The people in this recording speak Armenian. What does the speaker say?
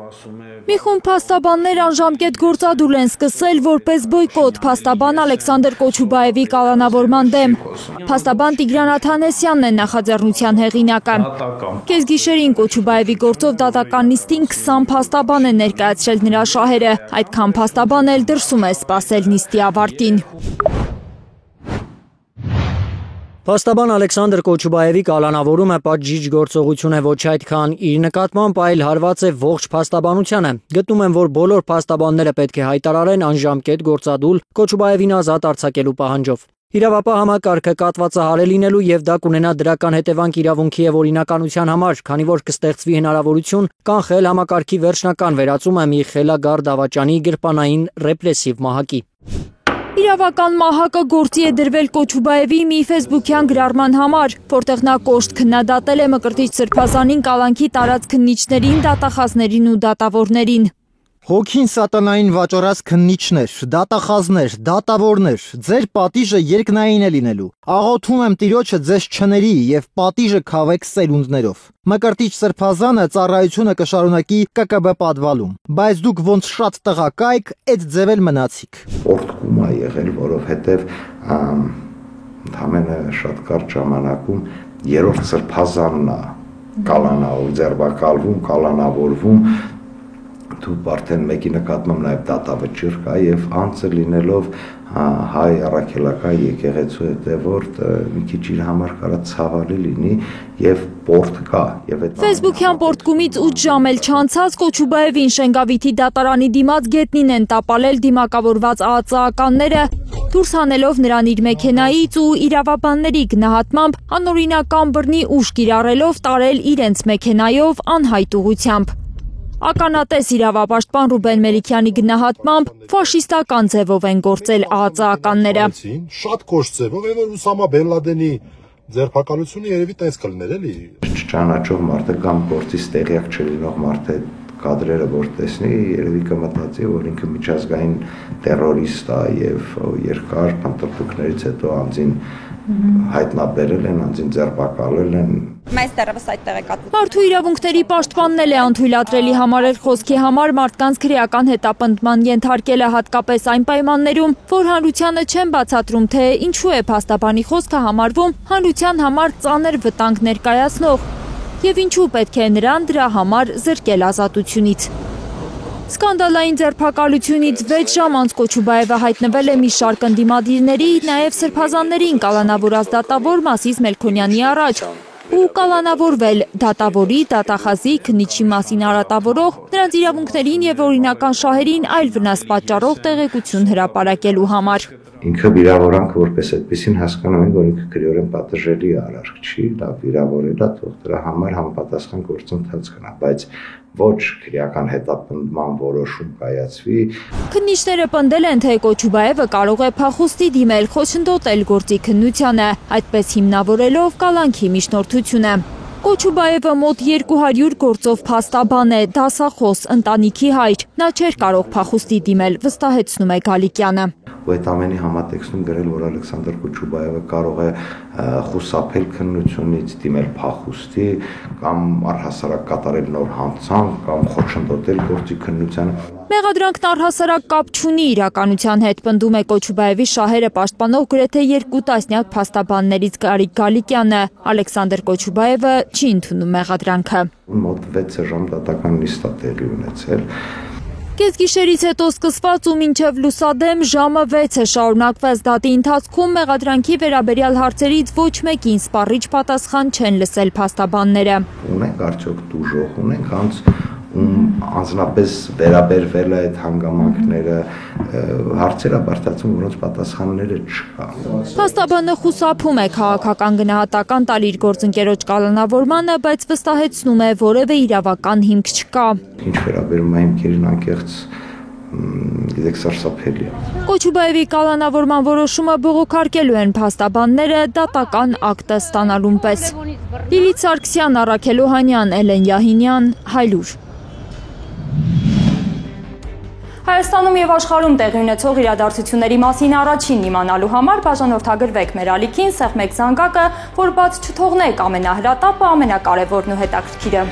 Մի խումբ փաստաբաններ անժամկետ գործադուլ են սկսել որպես բոյկոտ փաստաբան Ալեքսանդր Կոչուբաևի կալանավորման դեմ։ Փաստաբան Տիգրան Աթանեսյանն է նախաձեռնության հեղինակը։ Կեսգիշերին Կոչուբաևի գործով դատական նիստին 20 փաստաբան են ներկայացրել նրա շահերը։ Այդքան փաստաբան էլ դրսում է սպասել նիստի ավարտին։ Փաստաբան Ալեքսանդր Կոչուբաևի կալանավորումը պատժիչ գործողություն է ոչ այդքան իր նկատմամբ, այլ հարված է ողջ փաստաբանությանը։ Գտնում եմ, որ բոլոր փաստաբանները պետք է հայտարարեն անժամկետ գործադուլ Կոչուբաևին ազատ արձակելու պահանջով։ Իրավապահ համակարգը կատվածահարել լինելու եւ դա կունենա դրական հետևանք իրավունքի եւ օրինականության համար, քանի որ կստեղծվի հնարավորություն կանխել համակարգի վերջնական վերածումը մի խելագար դավաճանի գրպանային ռեպրեսիվ մահակի։ Իրավական մահակը գործի է դրվել Կոչուբաևի մի ֆեյսբուքյան գրառման համար, որտեղ նա կոշտ քննադատել է Մկրտիչ Սրբազանին կալանքի տարած քննիչներին, դատախազներին ու դատավորներին։ Հոգին սատանային վաճառած քննիչներ, դատախազներ, դատավորներ, ձեր պատիժը երկնային է լինելու։ Աղոթում եմ Տիրոջը ձեզ չների եւ պատիժը քավեք սերունդներով։ Մկրտիչ Սրբազանը ծառայությունը կշարունակի ԿԿԲ պատվալում, բայց դուք ոնց շատ տղա կայք, այդ ձև էլ մնացիք։ Օրդկում է եղել, որովհետեւ ընդհանրապես շատ կարճ ժամանակում երրորդ Սրբազանն է կալանավոր, ձերբակալվում, կալանավորվում։ Դու արդեն մեկի նկատմամբ նաև դատավճիռ կա եւ անձը լինելով հայ առաքելական եկեղեցու հետևորդ մի քիչ իր համար կարա ցավալի լինի եւ պորտ կա եւ այդ ֆեյսբուքյան պորտկումից 8 ժամ էլ չանցած Կոչուբաևին Շենգավիթի դատարանի դիմաց գետնին են տապալել դիմակավորված ԱԱԾ-ականները, դուրս հանելով նրան իր մեքենայից ու իրավաբանների գնահատմամբ անօրինական բռնի ուժ կիրառելով տարել իրենց մեքենայով անհայտ ուղղությամբ։ Ականատես իրավապաշտպան Ռուբեն Մելիքյանի գնահատմամբ ֆաշիստական ձևով են գործել ԱԱԾ-ականները։ Շատ կոշտ ձևով, որ Ուսամա Բեն Լադենի ձերբակալությունը երևի տես կլներ էլի։ Չճանաչող մարդը կամ գործից տեղյակ չլինող մարդը կադրերը որ տեսնի, երևի կմտածի, որ ինքը միջազգային տերորիստ է եւ երկար փնտրտուքներից հետո անձին հայտնաբերել են, անձին ձերբակալել են։ Մեզ դեռևս այդտեղ է կատվում։ Մարդու իրավունքների պաշտպանն էլ է անթույլատրելի համարել խոսքի համար մարդկանց քրեական հետապնդման ենթարկելը հատկապես այն պայմաններում, որ հանրությանը չեն բացատրում, թե ինչու է փաստաբանի խոսքը համարվում հանրության համար ծանր վտանգ ներկայացնող եւ ինչու պետք է նրան դրա համար զրկել ազատությունից։ Սկանդալային ձերբակալությունից 6 ժամ անց Կոչուբաևը հայտնվել է մի շարք ընդդիմադիրների, նաև սրբազաններին կալանավորած դատավոր Մասիս Մելքոնյանի առաջ ու կալանավորվել դատավորի, դատախազի, քննիչի մասին արատավորող, նրանց իրավունքներին եւ օրինական շահերին այլ վնաս պատճառող տեղեկություն հրապարակելու համար։ Ինքը վիրավորանքը որպես այդպեսին հասկանում ենք, որ ինքը քրեորեն պատժելի արարք չի, դա վիրավորել է, թող դրա համար համապատասխան գործընթաց գնա, բայց ոչ քրեական հետապնդման որոշում կայացվի։ Քննիչները պնդել են, թե Կոչուբաևը կարող է փախուստի դիմել, խոչընդոտել գործի քննությանը, այդպես հիմնավորելով կալանքի միջնորդությունը։ Կոչուբաևը մոտ 200 գործով փաստաբան է, դասախոս, ընտանիքի հայր, նա չէր կարող փախուստի դիմել, վստահեցնում է Գալիկյանը։ Ու այդ ամենի համատեքստում գրել, որ Ալեքսանդր Կոչուբաևը կարող է խուսափել քննությունից, դիմել փախուստի կամ առհասարակ կատարել նոր հանցանք կամ խոչընդոտել գործի քննությանը։ Մեղադրանքն առհասարակ կապ չունի իրականության հետ, պնդում է Կոչուբաևի շահերը պաշտպանող գրեթե 2 տասնյակ փաստաբաններից Գարիկ Գալիկյանը։ Ալեքսանդր Կոչուբաևը չի ընդունում մեղադրանքը։ Մոտ 6 ժամ դատական նիստ է տեղի ունեցել։ Կեսգիշերից հետո սկսված ու մինչև լուսադեմ ժամը 6 է շարունակված դատի ընթացքում մեղադրանքի վերաբերյալ հարցերից ոչ մեկին սպառիչ պատասխան չեն լսել փաստաբանները։ Ունենք արդյոք դուժող, ունենք անձնապես վերաբերվել է այդ հանգամանքները, հարցերը բարձրացում, որոնց պատասխանները չկա։ Փաստաբանը խուսափում է քաղաքական գնահատական տալ իր գործընկերոջ կալանավորմանը, բայց վստահեցնում է, որևէ իրավական հիմք չկա։ Ինչ վերաբերում է հիմքերին անկեղծ գիտեք սարսափելի է։ Կոչուբաևի կալանավորման որոշումը բողոքարկելու են փաստաբանները դատական ակտը ստանալուն պես։ Լիլիթ Սարգսյան, Առաքել Օհանյան, Էլեն Յահինյան, Հայլուր։ Հայաստանում եւ աշխարհում տեղի ունեցող իրադարձությունների մասին առաջին իմանալու համար բաժանորդագրվեք մեր ալիքին, սեղմեք զանգակը, որ բաց չթողնեք ամենահրատապը, ամենակարևորն ու հետաքրքիրը։